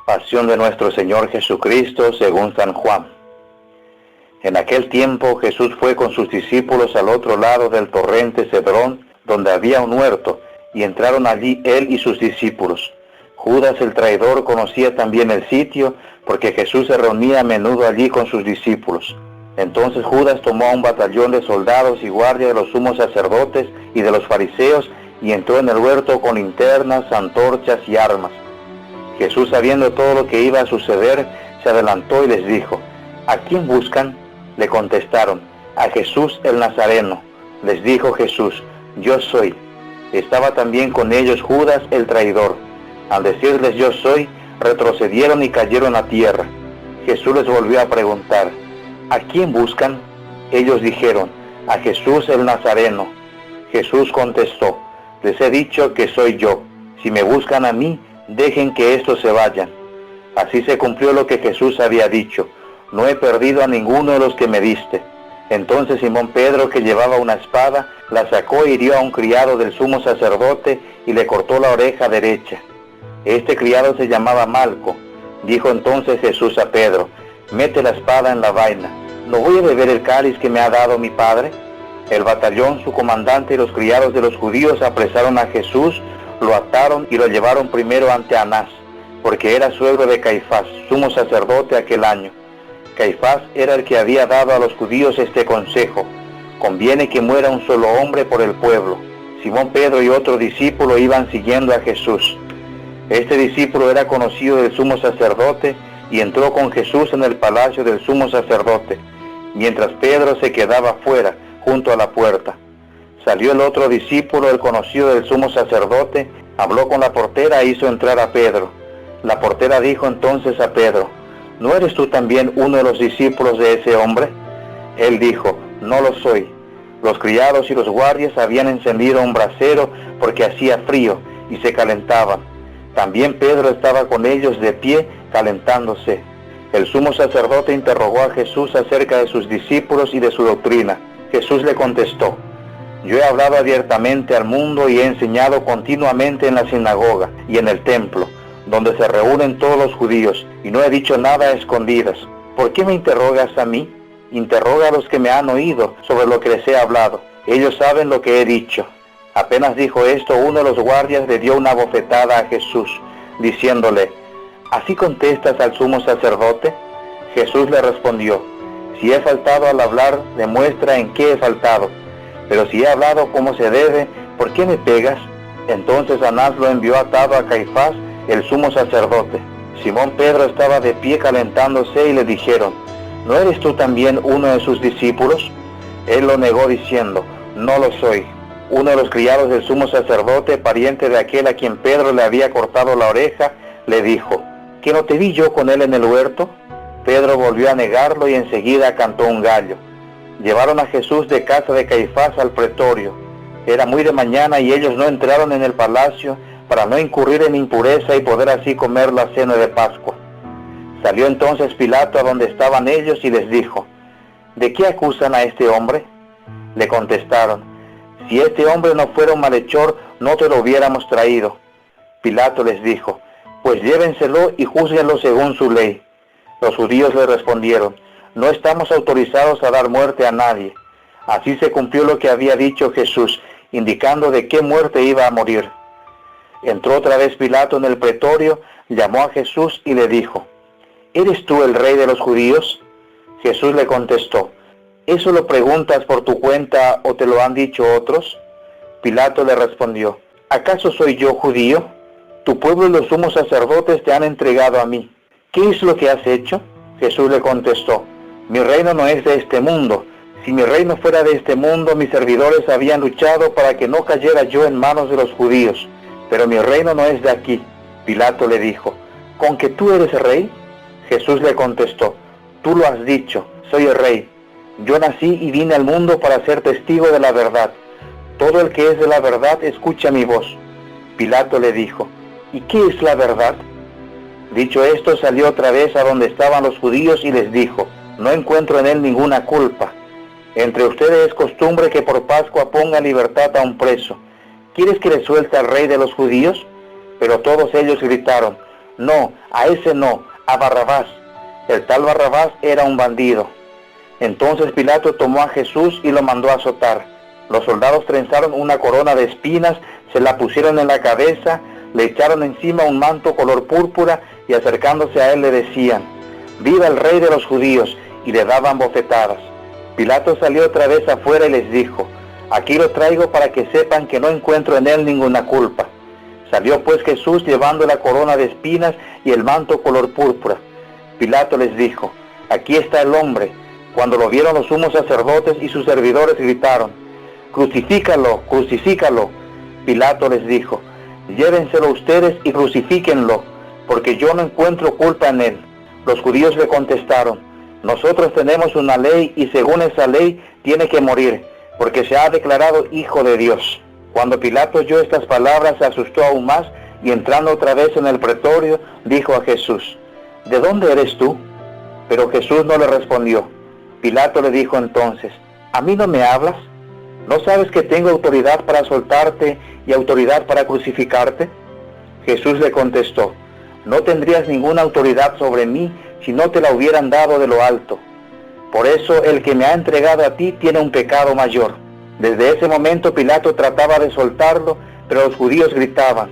Pasión de nuestro Señor Jesucristo según San Juan. En aquel tiempo Jesús fue con sus discípulos al otro lado del torrente Cedrón, donde había un huerto, y entraron allí él y sus discípulos. Judas el traidor conocía también el sitio, porque Jesús se reunía a menudo allí con sus discípulos. Entonces Judas tomó a un batallón de soldados y guardia de los sumos sacerdotes y de los fariseos, y entró en el huerto con linternas, antorchas y armas. Jesús, sabiendo todo lo que iba a suceder, se adelantó y les dijo: ¿A quién buscan? Le contestaron: a Jesús el Nazareno. Les dijo Jesús: yo soy. Estaba también con ellos Judas el traidor. Al decirles yo soy, retrocedieron y cayeron a tierra. Jesús les volvió a preguntar: ¿a quién buscan? Ellos dijeron: a Jesús el Nazareno. Jesús contestó: les he dicho que soy yo. Si me buscan a mí, dejen que estos se vayan. Así se cumplió lo que Jesús había dicho: no he perdido a ninguno de los que me diste. Entonces Simón Pedro, que llevaba una espada, la sacó e hirió a un criado del sumo sacerdote y le cortó la oreja derecha. Este criado se llamaba Malco. Dijo entonces Jesús a Pedro: mete la espada en la vaina. ¿No voy a beber el cáliz que me ha dado mi Padre? El batallón, su comandante y los criados de los judíos apresaron a Jesús, lo ataron y lo llevaron primero ante Anás, porque era suegro de Caifás, sumo sacerdote aquel año. Caifás era el que había dado a los judíos este consejo: conviene que muera un solo hombre por el pueblo. Simón Pedro y otro discípulo iban siguiendo a Jesús. Este discípulo era conocido del sumo sacerdote y entró con Jesús en el palacio del sumo sacerdote, mientras Pedro se quedaba fuera, junto a la puerta. Salió el otro discípulo, el conocido del sumo sacerdote, habló con la portera e hizo entrar a Pedro. La portera dijo entonces a Pedro: ¿no eres tú también uno de los discípulos de ese hombre? Él dijo: no lo soy. Los criados y los guardias habían encendido un brasero porque hacía frío y se calentaban. También Pedro estaba con ellos de pie, calentándose. El sumo sacerdote interrogó a Jesús acerca de sus discípulos y de su doctrina. Jesús le contestó: yo he hablado abiertamente al mundo y he enseñado continuamente en la sinagoga y en el templo, donde se reúnen todos los judíos, y no he dicho nada a escondidas. ¿Por qué me interrogas a mí? Interroga a los que me han oído sobre lo que les he hablado. Ellos saben lo que he dicho. Apenas dijo esto, uno de los guardias le dio una bofetada a Jesús, diciéndole: ¿así contestas al sumo sacerdote? Jesús le respondió: si he faltado al hablar, demuestra en qué he faltado. Pero si he hablado como se debe, ¿por qué me pegas? Entonces Anás lo envió atado a Caifás, el sumo sacerdote. Simón Pedro estaba de pie calentándose y le dijeron: ¿no eres tú también uno de sus discípulos? Él lo negó diciendo: no lo soy. Uno de los criados del sumo sacerdote, pariente de aquel a quien Pedro le había cortado la oreja, le dijo: ¿que no te vi yo con él en el huerto? Pedro volvió a negarlo y enseguida cantó un gallo. Llevaron a Jesús de casa de Caifás al pretorio. Era muy de mañana y ellos no entraron en el palacio para no incurrir en impureza y poder así comer la cena de Pascua. Salió entonces Pilato a donde estaban ellos y les dijo: ¿de qué acusan a este hombre? Le contestaron: si este hombre no fuera un malhechor, no te lo hubiéramos traído. Pilato les dijo: pues llévenselo y júzguenlo según su ley. Los judíos le respondieron: no estamos autorizados a dar muerte a nadie. Así se cumplió lo que había dicho Jesús, indicando de qué muerte iba a morir. Entró otra vez Pilato en el pretorio, llamó a Jesús y le dijo: ¿eres tú el rey de los judíos? Jesús le contestó: ¿eso lo preguntas por tu cuenta o te lo han dicho otros? Pilato le respondió: ¿acaso soy yo judío? Tu pueblo y los sumos sacerdotes te han entregado a mí. ¿Qué es lo que has hecho? Jesús le contestó: mi reino no es de este mundo. Si mi reino fuera de este mundo, mis servidores habían luchado para que no cayera yo en manos de los judíos. Pero mi reino no es de aquí. Pilato le dijo: ¿con que tú eres rey? Jesús le contestó: tú lo has dicho, soy el rey. Yo nací y vine al mundo para ser testigo de la verdad. Todo el que es de la verdad escucha mi voz. Pilato le dijo: ¿y qué es la verdad? Dicho esto, salió otra vez a donde estaban los judíos y les dijo: no encuentro en él ninguna culpa. Entre ustedes es costumbre que por Pascua ponga en libertad a un preso. ¿Quieres que le suelte al rey de los judíos? Pero todos ellos gritaron: no, a ese no, a Barrabás. El tal Barrabás era un bandido. Entonces Pilato tomó a Jesús y lo mandó a azotar. Los soldados trenzaron una corona de espinas, se la pusieron en la cabeza, le echaron encima un manto color púrpura y acercándose a él le decían: «¡Viva el Rey de los judíos!», y le daban bofetadas. Pilato salió otra vez afuera y les dijo: «Aquí lo traigo para que sepan que no encuentro en él ninguna culpa». Salió pues Jesús llevando la corona de espinas y el manto color púrpura. Pilato les dijo: «Aquí está el hombre». Cuando lo vieron los sumos sacerdotes y sus servidores gritaron: «¡Crucifícalo, crucifícalo!». Pilato les dijo: «Llévenselo ustedes y crucifíquenlo, porque yo no encuentro culpa en él». Los judíos le contestaron: «Nosotros tenemos una ley y según esa ley tiene que morir, porque se ha declarado hijo de Dios». Cuando Pilato oyó estas palabras se asustó aún más y entrando otra vez en el pretorio dijo a Jesús: «¿De dónde eres tú?». Pero Jesús no le respondió. Pilato le dijo entonces: «¿A mí no me hablas? ¿No sabes que tengo autoridad para soltarte y autoridad para crucificarte?». Jesús le contestó: «No tendrías ninguna autoridad sobre mí si no te la hubieran dado de lo alto. Por eso el que me ha entregado a ti tiene un pecado mayor». Desde ese momento Pilato trataba de soltarlo, pero los judíos gritaban: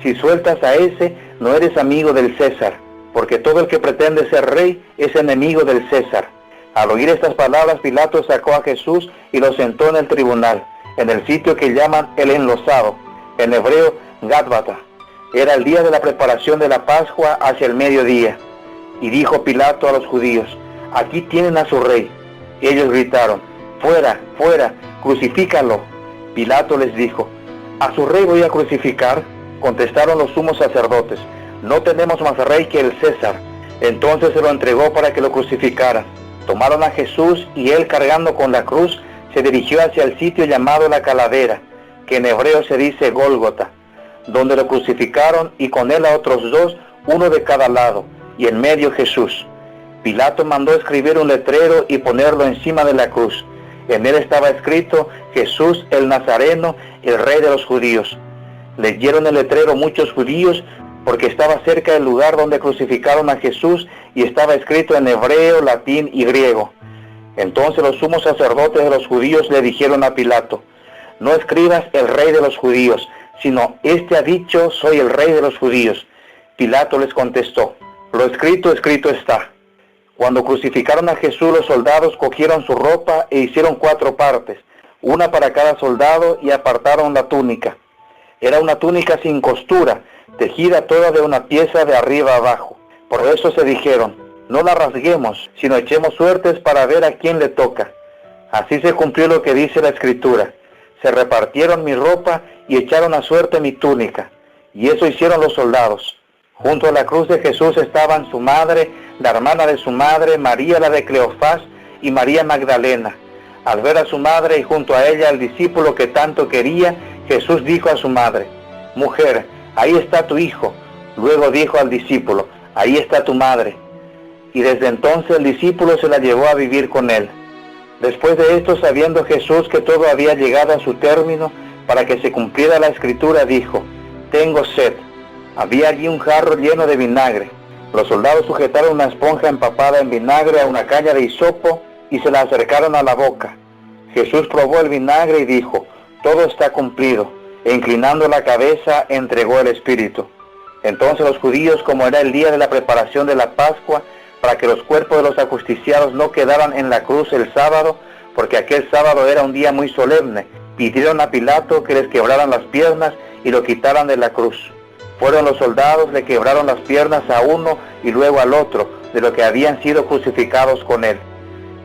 «Si sueltas a ese, no eres amigo del César, porque todo el que pretende ser rey es enemigo del César». Al oír estas palabras, Pilato sacó a Jesús y lo sentó en el tribunal, en el sitio que llaman el Enlosado, en hebreo Gátbata. Era el día de la preparación de la Pascua hacia el mediodía. Y dijo Pilato a los judíos: «Aquí tienen a su rey». Ellos gritaron: «¡Fuera, fuera, crucifícalo!». Pilato les dijo: «¿A su rey voy a crucificar?». Contestaron los sumos sacerdotes: «No tenemos más rey que el César». Entonces se lo entregó para que lo crucificaran. Tomaron a Jesús y él, cargando con la cruz, se dirigió hacia el sitio llamado la Calavera, que en hebreo se dice Gólgota, donde lo crucificaron y con él a otros dos, uno de cada lado, y en medio Jesús. Pilato mandó escribir un letrero y ponerlo encima de la cruz. En él estaba escrito: «Jesús el Nazareno, el Rey de los judíos». Leyeron el letrero muchos judíos, porque estaba cerca del lugar donde crucificaron a Jesús y estaba escrito en hebreo, latín y griego. Entonces los sumos sacerdotes de los judíos le dijeron a Pilato: «No escribas el Rey de los judíos, sino este ha dicho: soy el Rey de los judíos». Pilato les contestó: «Lo escrito, escrito está». Cuando crucificaron a Jesús, los soldados cogieron su ropa e hicieron 4 partes, una para cada soldado, y apartaron la túnica. Era una túnica sin costura, tejida toda de una pieza de arriba abajo. Por eso se dijeron: «No la rasguemos, sino echemos suertes para ver a quién le toca». Así se cumplió lo que dice la Escritura: «Se repartieron mi ropa y echaron a suerte mi túnica». Y eso hicieron los soldados. Junto a la cruz de Jesús estaban su madre, la hermana de su madre, María la de Cleofás y María Magdalena. Al ver a su madre y junto a ella al discípulo que tanto quería, Jesús dijo a su madre: «Mujer, ahí está tu hijo». Luego dijo al discípulo: «Ahí está tu madre». Y desde entonces el discípulo se la llevó a vivir con él. Después de esto, sabiendo Jesús que todo había llegado a su término, para que se cumpliera la Escritura, dijo: «Tengo sed». Había allí un jarro lleno de vinagre. Los soldados sujetaron una esponja empapada en vinagre a una caña de hisopo y se la acercaron a la boca. Jesús probó el vinagre y dijo: «Todo está cumplido», e inclinando la cabeza entregó el espíritu. Entonces los judíos, como era el día de la preparación de la Pascua, para que los cuerpos de los ajusticiados no quedaran en la cruz el sábado, porque aquel sábado era un día muy solemne, pidieron a Pilato que les quebraran las piernas y lo quitaran de la cruz. Fueron los soldados, le quebraron las piernas a uno y luego al otro, de los que habían sido crucificados con él.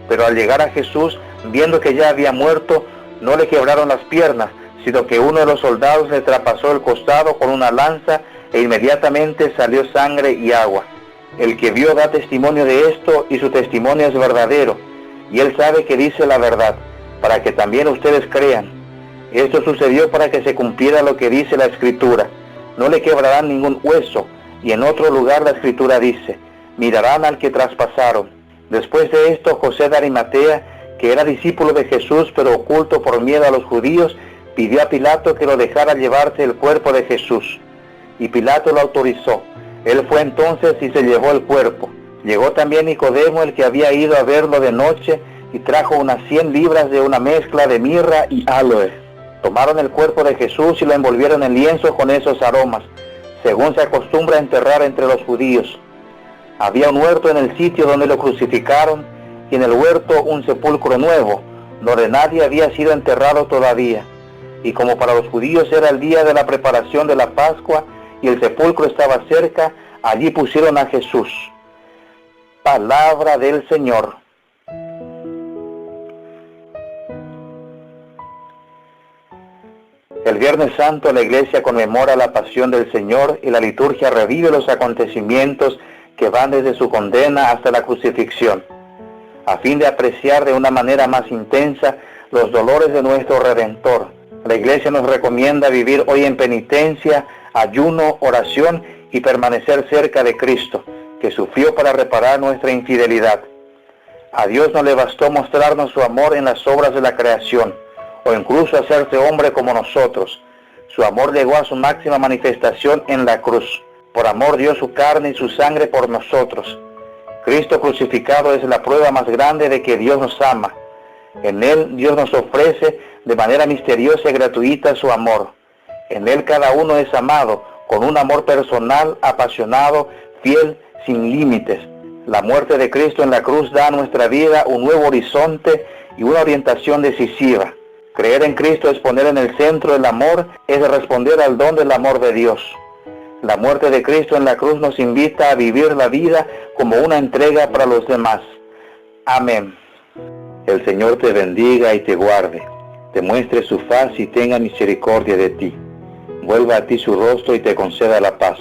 Pero al llegar a Jesús, viendo que ya había muerto, no le quebraron las piernas, sino que uno de los soldados le traspasó el costado con una lanza e inmediatamente salió sangre y agua. El que vio da testimonio de esto y su testimonio es verdadero, y él sabe que dice la verdad, para que también ustedes crean. Esto sucedió para que se cumpliera lo que dice la Escritura: «No le quebrarán ningún hueso». Y en otro lugar la Escritura dice: «Mirarán al que traspasaron». Después de esto, José de Arimatea, que era discípulo de Jesús pero oculto por miedo a los judíos, pidió a Pilato que lo dejara llevarse el cuerpo de Jesús. Y Pilato lo autorizó. Él fue entonces y se llevó el cuerpo. Llegó también Nicodemo, el que había ido a verlo de noche, y trajo unas 100 libras de una mezcla de mirra y áloe. Tomaron el cuerpo de Jesús y lo envolvieron en lienzo con esos aromas, según se acostumbra a enterrar entre los judíos. Había un huerto en el sitio donde lo crucificaron, y en el huerto un sepulcro nuevo, donde nadie había sido enterrado todavía. Y como para los judíos era el día de la preparación de la Pascua, y el sepulcro estaba cerca, allí pusieron a Jesús. Palabra del Señor. El Viernes Santo la Iglesia conmemora la pasión del Señor y la liturgia revive los acontecimientos que van desde su condena hasta la crucifixión, a fin de apreciar de una manera más intensa los dolores de nuestro Redentor. La Iglesia nos recomienda vivir hoy en penitencia, ayuno, oración y permanecer cerca de Cristo, que sufrió para reparar nuestra infidelidad. A Dios no le bastó mostrarnos su amor en las obras de la creación, o incluso hacerse hombre como nosotros. Su amor llegó a su máxima manifestación en la cruz. Por amor dio su carne y su sangre por nosotros. Cristo crucificado es la prueba más grande de que Dios nos ama. En Él Dios nos ofrece de manera misteriosa y gratuita su amor. En Él cada uno es amado, con un amor personal, apasionado, fiel, sin límites. La muerte de Cristo en la cruz da a nuestra vida un nuevo horizonte y una orientación decisiva. Creer en Cristo es poner en el centro el amor, es responder al don del amor de Dios. La muerte de Cristo en la cruz nos invita a vivir la vida como una entrega para los demás. Amén. El Señor te bendiga y te guarde, te muestre su faz y tenga misericordia de ti. Vuelva a ti su rostro y te conceda la paz.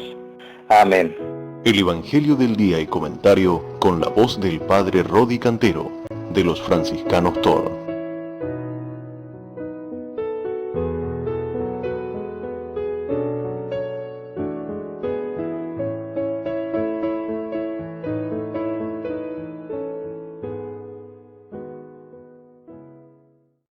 Amén. El Evangelio del Día y Comentario con la voz del Padre Rodi Cantero, de los Franciscanos Tor.